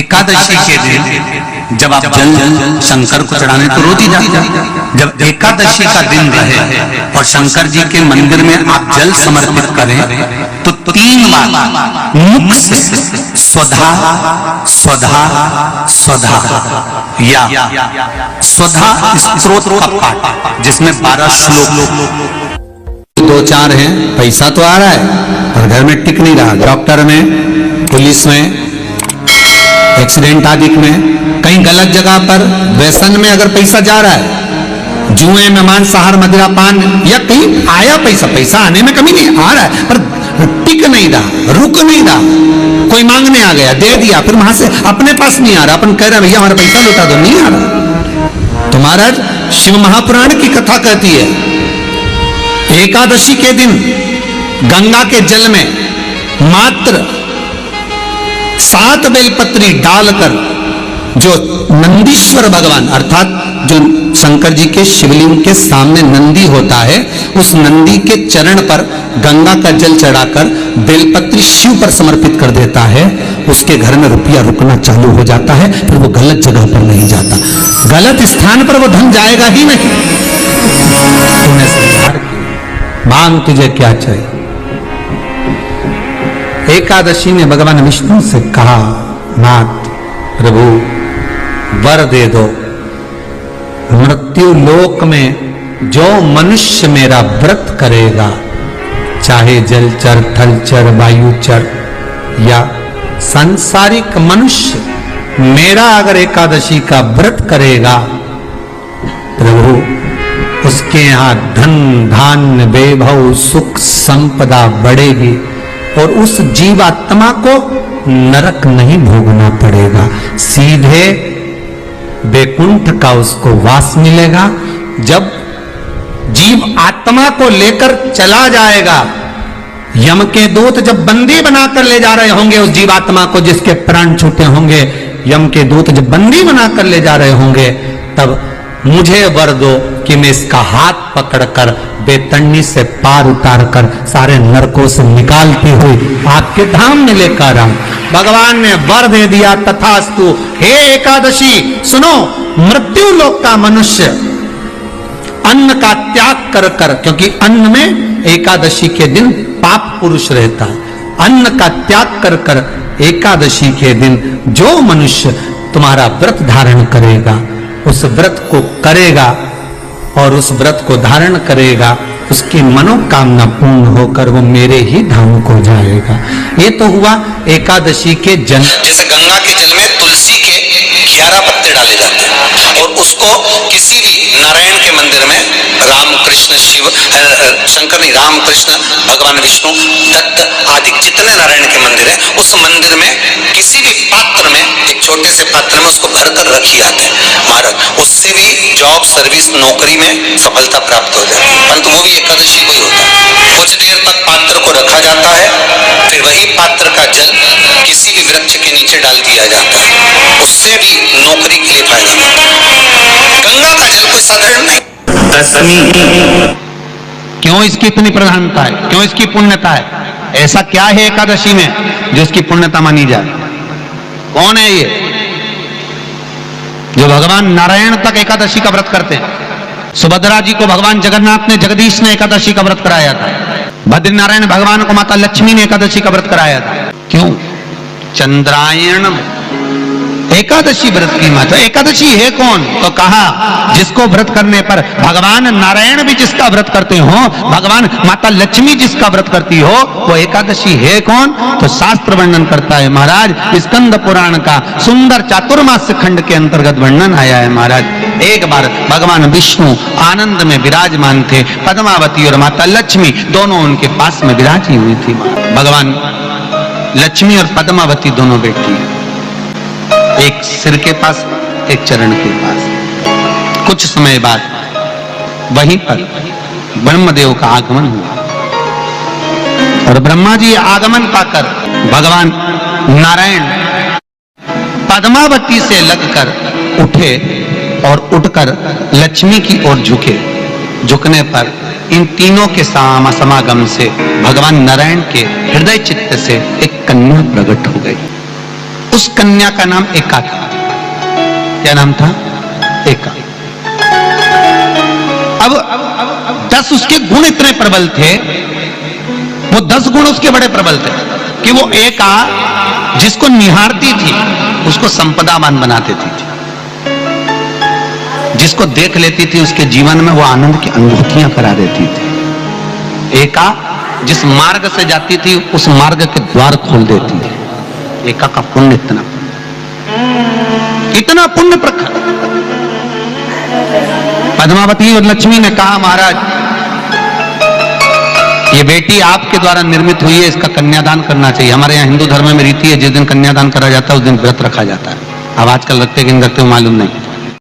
एकादशी के दिन जब आप जल शंकर को चढ़ाने तो रोज ही जाते, जब एकादशी का दिन रहे और शंकर जी के मंदिर में आप जल समर्पित करें तो 3 बार मुख से स्वधा स्वधा स्वधा या स्वधा स्तोत्र का पाठ, जिसमें 12 श्लोक 2-4 हैं। पैसा तो आ रहा है पर घर में टिक नहीं रहा, डॉक्टर में, पुलिस में, एक्सीडेंट आदि में, कहीं गलत जगह पर व्यसन में अगर पैसा जा रहा है, जुए में, मांसाहार, मदिरा पान, या कहीं आया पैसा आने में कमी नहीं, आ रहा है पर टिक नहीं रहा, रुक नहीं रहा, कोई मांगने आ गया, दे दिया, फिर वहां से अपने पास नहीं आ रहा, अपन कह रहे भैया हमारा पैसा लौटा दो, नहीं आ रहा। तो महाराज शिव महापुराण की कथा कहती है एकादशी के दिन गंगा के जल में मात्र 7 बेलपत्री डालकर जो नंदीश्वर भगवान अर्थात जो शंकर जी के शिवलिंग के सामने नंदी होता है, उस नंदी के चरण पर गंगा का जल चढ़ाकर बेलपत्री शिव पर समर्पित कर देता है, उसके घर में रुपया रुकना चालू हो जाता है, फिर वो गलत जगह पर नहीं जाता, गलत स्थान पर वो धन जाएगा ही नहीं। मांग तुझे क्या चाहिए? एकादशी ने भगवान विष्णु से कहा, नाथ प्रभु वर दे दो, मृत्यु लोक में जो मनुष्य मेरा व्रत करेगा, चाहे जलचर, थलचर, वायुचर या सांसारिक मनुष्य, मेरा अगर एकादशी का व्रत करेगा प्रभु, उसके यहां धन धान्य वैभव सुख संपदा बढ़ेगी और उस जीवात्मा को नरक नहीं भोगना पड़ेगा, सीधे वैकुंठ का उसको वास मिलेगा। जब जीव आत्मा को लेकर चला जाएगा, यम के दूत जब बंदी बनाकर ले जा रहे होंगे उस जीवात्मा को, जिसके प्राण छूटे होंगे, यम के दूत जब बंदी बनाकर ले जा रहे होंगे, तब मुझे वर दो कि मैं इसका हाथ पकड़कर बेतन्नी से पार उतार कर सारे नरकों से निकालती हुई आपके धाम में लेकर आऊं। भगवान ने वर दे दिया, तथास्तु। हे एकादशी सुनो, मृत्यु लोक का मनुष्य अन्न का त्याग कर कर, क्योंकि अन्न में एकादशी के दिन पाप पुरुष रहता है, अन्न का त्याग कर कर एकादशी के दिन जो मनुष्य तुम्हारा व्रत धारण करेगा, उस व्रत को करेगा और उस व्रत को धारण करेगा, उसकी मनोकामना पूर्ण होकर वो मेरे ही धाम को जाएगा। ये तो हुआ एकादशी के जल। जैसे गंगा के जल में तुलसी के 11 पत्ते डाले जाते हैं और उसको किसी भी नारायण के मंदिर में राम कृष्ण शिव शंकर नहीं, राम कृष्ण भगवान विष्णु दत्त आदि जितने नारायण के मंदिर है, उस मंदिर में किसी भी पात्र में, एक छोटे से पात्र में उसको भर कर रखी जाते हैं महाराज, उससे भी जॉब सर्विस नौकरी में सफलता प्राप्त हो जाए, परंतु वो भी एकादशी को ही होता है। कुछ देर तक पात्र को रखा जाता है, फिर वही पात्र का जल किसी भी वृक्ष के नीचे डाल दिया जाता है, उससे भी नौकरी के लिए फायदा होता है। गंगा का जल कोई साधारण नहीं। क्यों इसकी इतनी प्रधानता है, क्यों इसकी पुण्यता है? ऐसा क्या है एकादशी में जो इसकी पुण्यता मानी जाए? कौन है ये जो भगवान नारायण तक एकादशी का व्रत करते हैं? सुभद्रा जी को भगवान जगन्नाथ ने, जगदीश ने एकादशी का व्रत कराया था। बद्री नारायण भगवान को माता लक्ष्मी ने एकादशी का व्रत कराया था। क्यों? चंद्रायण एकादशी व्रत की माता। एकादशी है कौन? तो कहा जिसको व्रत करने पर भगवान नारायण भी जिसका व्रत करते हो, भगवान माता लक्ष्मी जिसका व्रत करती हो, वो एकादशी है कौन? तो शास्त्र वर्णन करता है महाराज, स्कंद पुराण का सुंदर चातुर्मास्य खंड के अंतर्गत वर्णन आया है महाराज। एक बार भगवान विष्णु आनंद में विराजमान थे, पद्मावती और माता लक्ष्मी दोनों उनके पास में विराजी हुई थी। भगवान लक्ष्मी और पद्मावती दोनों बेटी, एक सिर के पास, एक चरण के पास। कुछ समय बाद वहीं पर ब्रह्मदेव का आगमन हुआ और ब्रह्मा जी आगमन पाकर भगवान नारायण पद्मावती से लगकर उठे और उठकर लक्ष्मी की ओर झुके। झुकने पर इन तीनों के समागम से भगवान नारायण के हृदय चित्त से एक कन्या प्रकट हो गई। उस कन्या का नाम एका था। क्या नाम था? एका। अब 10 उसके गुण इतने प्रबल थे, वो 10 गुण उसके बड़े प्रबल थे कि वो एका जिसको निहारती थी उसको संपदावान बना देती थी, जिसको देख लेती थी उसके जीवन में वो आनंद की अनुभूतियां करा देती थी। एका जिस मार्ग से जाती थी उस मार्ग के द्वार खोल देती थी। एका का पुण्य इतना पुण्य प्रखर। पद्मावती और लक्ष्मी ने कहा, महाराज ये बेटी आपके द्वारा निर्मित हुई है, इसका कन्यादान करना चाहिए। हमारे यहाँ हिंदू धर्म में रीति है, जिस दिन कन्यादान करा जाता है उस दिन व्रत रखा जाता है। अब आजकल रखते कि नहीं रखते मालूम नहीं।